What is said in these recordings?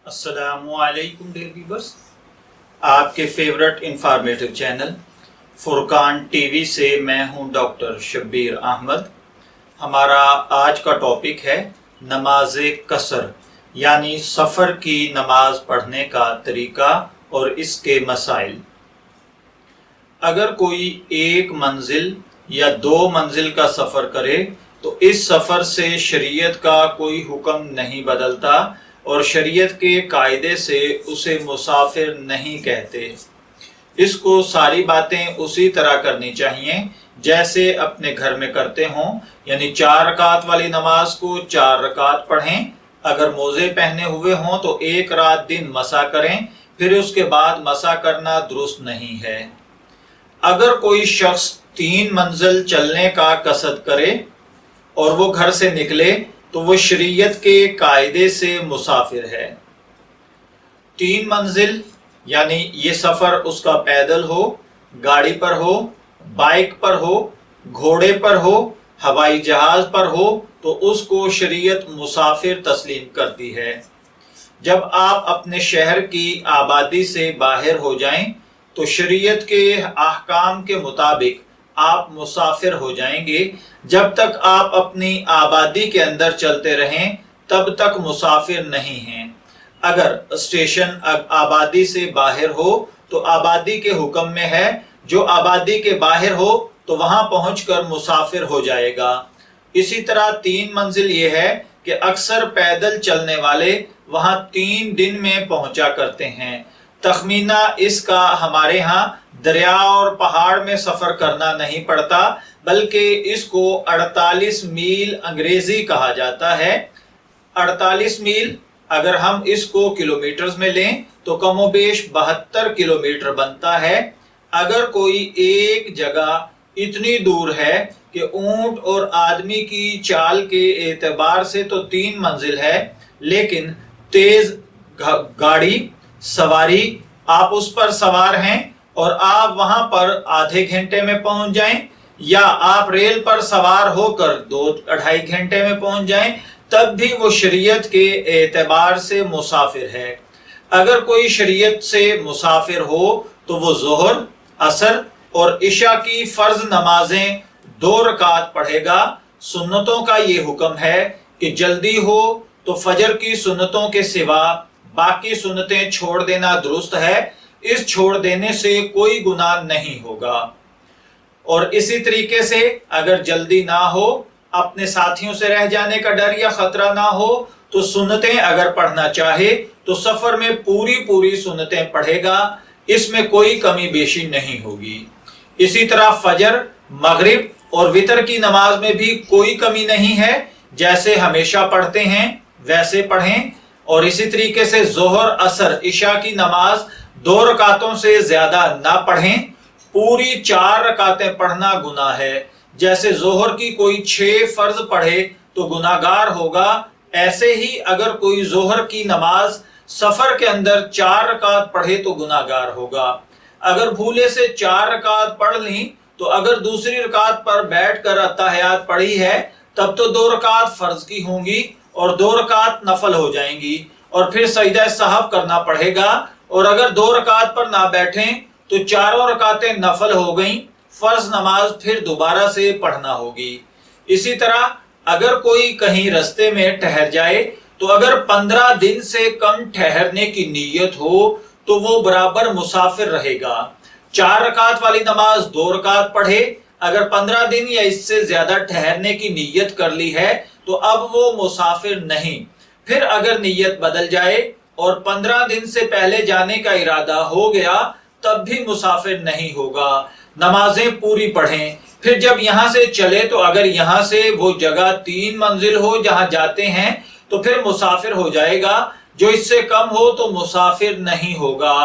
अस्सलामुअलैकुम dear viewers, आपके favourite informative channel Furqan TV से मैं हूं डॉक्टर शब्बीर अहमद। हमारा आज का टॉपिक है नमाज कसर यानी सफ़र की नमाज पढ़ने का तरीका और इसके मसाइल। अगर कोई एक मंजिल या दो मंजिल का सफ़र करे तो इस सफ़र से शरीयत का कोई हुक्म नहीं बदलता और शरीयत के कायदे से उसे मुसाफिर नहीं कहते। इसको सारी बातें उसी तरह करनी चाहिए जैसे अपने घर में करते हों, यानी 4 रकात वाली नमाज को 4 रकात पढ़ें। अगर मोज़े पहने हुए हों तो 1 रात दिन मसा करें, फिर उसके बाद मसा करना दुरुस्त नहीं है। अगर कोई शख्स 3 मंजिल चलने का कसद करे और वो घर से निकले तो वो शरीयत के कायदे से मुसाफिर है। 3 मंजिल यानी ये सफ़र उसका पैदल हो, गाड़ी पर हो, बाइक पर हो, घोड़े पर हो, हवाई जहाज पर हो तो उसको शरीयत मुसाफिर तस्लीम करती है। जब आप अपने शहर की आबादी से बाहर हो जाएं तो शरीयत के अहकाम के मुताबिक आप मुसाफिर हो जाएंगे। जब तक आप अपनी आबादी के अंदर चलते रहें तब तक मुसाफिर नहीं हैं। अगर स्टेशन आबादी से बाहर हो तो आबादी के हुक्म में है, जो आबादी के बाहर हो तो वहां पहुंचकर मुसाफिर हो जाएगा। इसी तरह 3 मंजिल ये है कि अक्सर पैदल चलने वाले वहां 3 दिन में पहुंचा करते हैं। तखमीना इसका हमारे यहाँ दरिया और पहाड़ में सफर करना नहीं पड़ता, बल्कि इसको 48 मील अंग्रेजी कहा जाता है। 48 मील अगर हम इसको किलोमीटर्स में लें तो कमोबेश 72 किलोमीटर बनता है। अगर कोई एक जगह इतनी दूर है कि ऊंट और आदमी की चाल के एतबार से तो 3 मंजिल है, लेकिन तेज गाड़ी सवारी आप उस पर सवार हैं और आप वहां पर आधे घंटे में पहुंच जाएं, या आप रेल पर सवार होकर 2-2.5 घंटे में पहुंच जाएं, तब भी वो शरीयत के एतबार से मुसाफिर है। अगर कोई शरीयत से मुसाफिर हो तो वो जोहर, असर और इशा की फर्ज नमाजें 2 रकात पढ़ेगा। सुन्नतों का ये हुक्म है कि जल्दी हो तो फजर की सुन्नतों के सिवा बाकी सुन्नतें छोड़ देना दुरुस्त है। इस छोड़ देने से कोई गुनाह नहीं होगा। और इसी तरीके से अगर जल्दी ना हो, अपने साथियों से रह जाने का डर या खतरा ना हो तो सुन्नतें अगर पढ़ना चाहे तो सफर में पूरी सुन्नतें पढ़ेगा, इसमें कोई कमी बेशी नहीं होगी। इसी तरह फजर, मगरिब और वितर की नमाज में भी कोई कमी नहीं है, जैसे हमेशा पढ़ते हैं वैसे पढ़ें। और इसी तरीके से जोहर, असर, इशा की नमाज 2 रकातों से ज्यादा ना पढ़ें। पूरी 4 रकातें पढ़ना गुनाह है। जैसे जोहर की कोई 6 फर्ज पढ़े तो गुनाहगार होगा, ऐसे ही अगर कोई जोहर की नमाज सफर के अंदर 4 रकात पढ़े तो गुनाहगार होगा। अगर भूले से 4 रकात पढ़ ली तो अगर दूसरी रकात पर बैठकर अत्तहियात पढ़ी है तब तो 2 रकात फर्ज की होंगी और 2 रकात नफल हो जाएंगी और फिर सजदा सहव करना पड़ेगा। और अगर 2 रकात पर ना बैठें तो 4 रकातें नफल हो गईं, फर्ज नमाज फिर दोबारा से पढ़ना होगी। इसी तरह अगर कोई कहीं रास्ते में ठहर जाए तो अगर 15 दिन से कम ठहरने की नीयत हो तो वो बराबर मुसाफिर रहेगा। 4 रकात वाली नमाज 2 रकात पढ़े, अगर 15 दिन या इससे ज्यादा ठहरने की नीयत कर ली है तो अब वो मुसाफिर नहीं। फिर अगर नीयत बदल जाए और 15 दिन से पहले जाने का इरादा हो गया तब भी मुसाफिर नहीं होगा। नमाजें पूरी पढ़ें। फिर जब यहाँ से चले तो अगर यहाँ से वो जगह 3 मंजिल हो जहाँ जाते हैं तो फिर मुसाफिर हो जाएगा, जो इससे कम हो तो मुसाफिर नहीं होगा।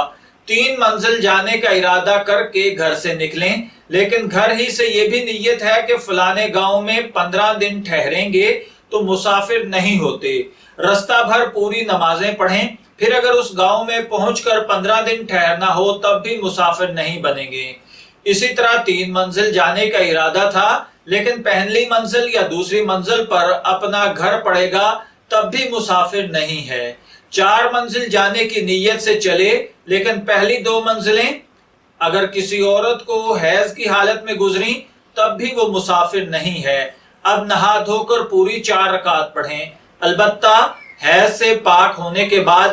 3 मंजिल जाने का इरादा करके घर से निकलें, लेकिन घर ही से ये भी नीयत है कि फलाने गांव में 15 दिन ठहरेंगे तो मुसाफिर नहीं होते। रास्ता भर पूरी नमाजें पढ़ें, फिर अगर उस गांव में पहुंचकर 15 दिन ठहरना हो तब भी मुसाफिर नहीं बनेंगे। इसी तरह 3 मंजिल जाने का इरादा था, लेकिन पहली मंजिल या दूसरी मंजिल पर अपना घर पड़ेगा तब भी मुसाफिर नहीं है। 4 منزل جانے کی نیت سے چلے لیکن پہلی 2 منزلیں اگر کسی عورت کو حیض کی حالت میں گزری تب بھی وہ مسافر نہیں ہے۔ اب نہا دھو کر پوری 4 رکعت پڑھیں، البتہ حیض سے پاک ہونے کے بعد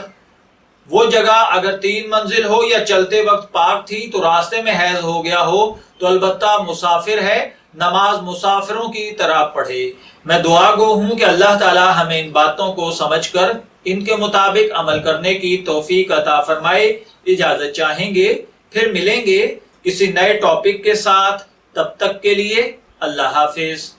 وہ جگہ اگر 3 منزل ہو یا چلتے وقت پاک تھی تو راستے میں حیض ہو گیا ہو تو البتہ مسافر ہے، نماز مسافروں کی طرح پڑھے۔ میں دعا گو ہوں کہ اللہ تعالی ہمیں ان باتوں کو سمجھ کر ان کے مطابق عمل کرنے کی توفیق عطا فرمائے۔ اجازت چاہیں گے، پھر ملیں گے کسی نئے ٹاپک کے ساتھ، تب تک کے لیے اللہ حافظ۔